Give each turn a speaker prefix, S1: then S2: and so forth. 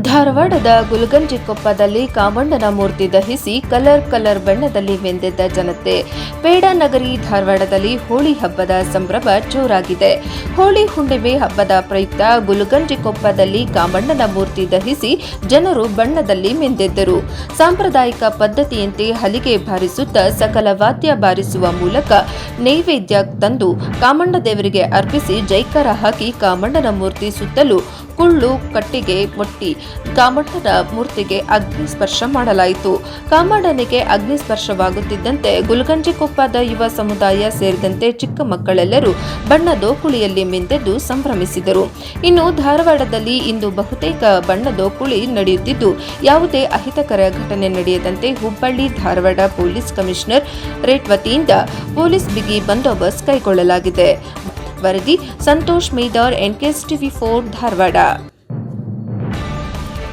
S1: ಧಾರವಾಡದ ಗುಲಗಂಜಿಕೊಪ್ಪದಲ್ಲಿ ಕಾಮಣ್ಣನ ಮೂರ್ತಿ ದಹಿಸಿ ಕಲರ್ ಬಣ್ಣದಲ್ಲಿ ಮೆಂದೆದ್ದ ಜನತೆ. ಪೇಡಾನಗರಿ ಧಾರವಾಡದಲ್ಲಿ ಹೋಳಿ ಹಬ್ಬದ ಸಂಭ್ರಮ ಜೋರಾಗಿದೆ. ಹೋಳಿ ಹುಣ್ಣಿಮೆ ಹಬ್ಬದ ಪ್ರಯುಕ್ತ ಗುಲಗಂಜಿಕೊಪ್ಪದಲ್ಲಿ ಕಾಮಣ್ಣನ ಮೂರ್ತಿ ದಹಿಸಿ ಜನರು ಬಣ್ಣದಲ್ಲಿ ಮೆಂದೆದ್ದರು. ಸಾಂಪ್ರದಾಯಿಕ ಪದ್ಧತಿಯಂತೆ ಹಲಿಗೆ ಬಾರಿಸುತ್ತಾ ಸಕಲ ವಾದ್ಯ ಬಾರಿಸುವ ಮೂಲಕ ನೈವೇದ್ಯ ತಂದು ಕಾಮಣ್ಣ ದೇವರಿಗೆ ಅರ್ಪಿಸಿ ಜೈಕಾರ ಹಾಕಿ ಕಾಮಣ್ಣನ ಮೂರ್ತಿ ಸುತ್ತಲೂ ಕುಳ್ಳು ಕಟ್ಟಿಗೆ ಒಟ್ಟಿ ಕಾಮಣ್ಣನ ಮೂರ್ತಿಗೆ ಅಗ್ನಿ ಸ್ಪರ್ಶ ಮಾಡಲಾಯಿತು. ಕಾಮಣ್ಣನಿಗೆ ಅಗ್ನಿ ಸ್ಪರ್ಶವಾಗುತ್ತಿದ್ದಂತೆ ಗುಲಗಂಜಿಕೊಪ್ಪದ ಯುವ ಸಮುದಾಯ ಸೇರಿದಂತೆ ಚಿಕ್ಕ ಮಕ್ಕಳೆಲ್ಲರೂ ಬಣ್ಣದೋಕುಳಿಯಲ್ಲಿ ಮಿಂದೆದ್ದು ಸಂಭ್ರಮಿಸಿದರು. ಇನ್ನು ಧಾರವಾಡದಲ್ಲಿ ಇಂದು ಬಹುತೇಕ ಬಣ್ಣದೋಕುಳಿ ನಡೆಯುತ್ತಿದ್ದು, ಯಾವುದೇ ಅಹಿತಕರ ಘಟನೆ ನಡೆಯದಂತೆ Hubballi Dharwad police commissioner rate ವತಿಯಿಂದ ಪೊಲೀಸ್ ಬಿಗಿ ಬಂದೋಬಸ್ತ್ ಕೈಗೊಳ್ಳಲಾಗಿದೆ. ವರದಿ ಸಂತೋಷ್ ಮೇದರ್, NKS TV4 ಧಾರವಾಡ.